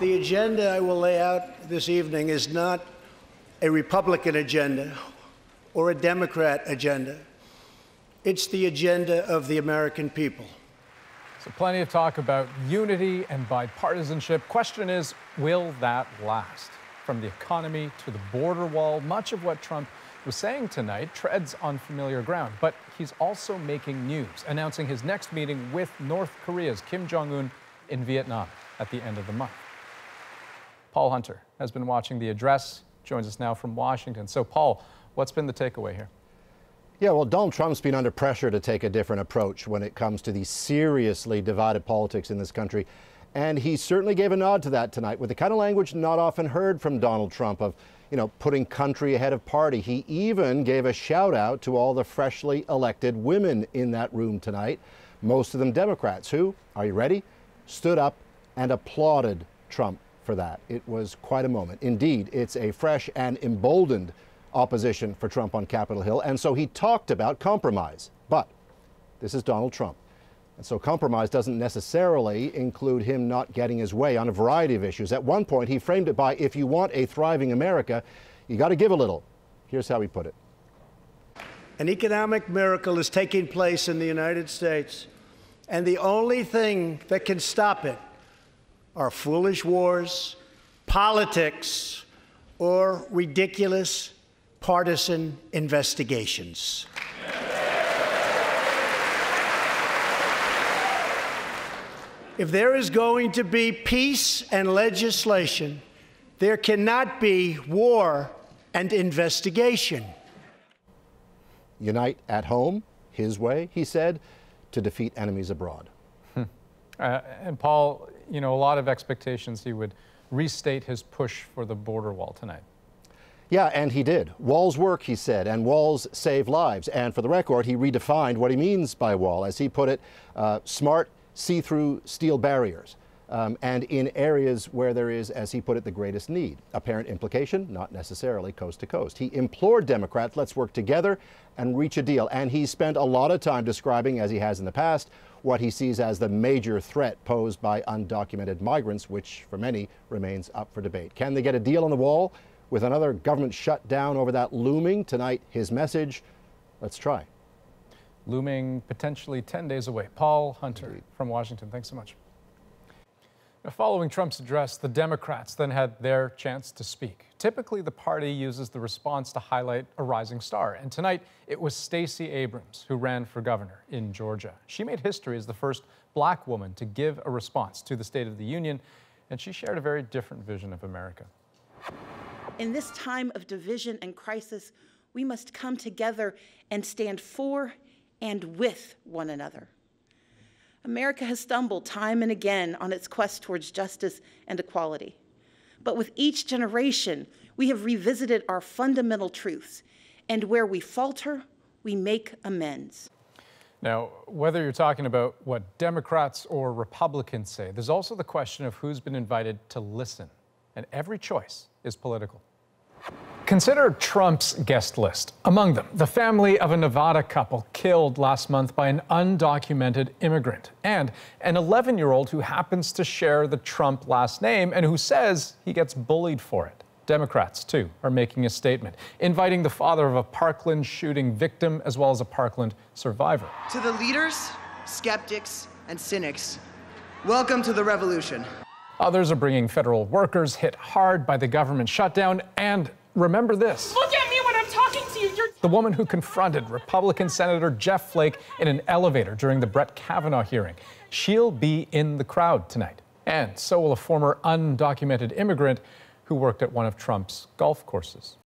The agenda I will lay out this evening is not a Republican agenda or a Democrat agenda. It's the agenda of the American people. So plenty of talk about unity and bipartisanship. Question is, will that last? From the economy to the border wall, much of what Trump was saying tonight treads on familiar ground. But he's also making news, announcing his next meeting with North Korea's Kim Jong-un in Vietnam at the end of the month. Paul Hunter has been watching the address, joins us now from Washington. So, Paul, what's been the takeaway here? Yeah, well, Donald Trump's been under pressure to take a different approach when it comes to the seriously divided politics in this country. And he certainly gave a nod to that tonight with the kind of language not often heard from Donald Trump of, putting country ahead of party. He even gave a shout out to all the freshly elected women in that room tonight, most of them Democrats who, are you ready, stood up and applauded Trump for that. It was quite a moment. Indeed, it's a fresh and emboldened opposition for Trump on Capitol Hill. And so he talked about compromise. But this is Donald Trump. And so compromise doesn't necessarily include him not getting his way on a variety of issues. At one point, he framed it by, if you want a thriving America, you got to give a little. Here's how he put it. An economic miracle is taking place in the United States, and the only thing that can stop it are foolish wars, politics, or ridiculous partisan investigations. If there is going to be peace and legislation, there cannot be war and investigation. Unite at home, his way, he said, to defeat enemies abroad. And Paul, a lot of expectations he would restate his push for the border wall tonight. Yeah, and he did. Walls work, he said, and walls save lives. And for the record, he redefined what he means by wall. As he put it, smart, see-through steel barriers. And in areas where there is, as he put it, the greatest need. Apparent implication, not necessarily coast to coast. He implored Democrats, let's work together and reach a deal. And he spent a lot of time describing, as he has in the past, what he sees as the major threat posed by undocumented migrants, which for many remains up for debate. Can they get a deal on the wall with another government shutdown over that looming? Tonight, his message, let's try. Looming potentially 10 days away. Paul Hunter from Washington, thanks so much. Now, following Trump's address, the Democrats then had their chance to speak. Typically, the party uses the response to highlight a rising star. And tonight, it was Stacey Abrams who ran for governor in Georgia. She made history as the first black woman to give a response to the State of the Union, and she shared a very different vision of America. In this time of division and crisis, we must come together and stand for and with one another. America has stumbled time and again on its quest towards justice and equality. But with each generation, we have revisited our fundamental truths, and where we falter, we make amends. Now, whether you're talking about what Democrats or Republicans say, there's also the question of who's been invited to listen, and every choice is political. Consider Trump's guest list. Among them, the family of a Nevada couple killed last month by an undocumented immigrant, and an 11-year-old who happens to share the Trump last name and who says he gets bullied for it. Democrats, too, are making a statement, inviting the father of a Parkland shooting victim as well as a Parkland survivor. To the leaders, skeptics, and cynics, welcome to the revolution. Others are bringing federal workers hit hard by the government shutdown, and remember this. Look at me when I'm talking to you. The woman who confronted Republican Senator Jeff Flake in an elevator during the Brett Kavanaugh hearing. She'll be in the crowd tonight. And so will a former undocumented immigrant who worked at one of Trump's golf courses.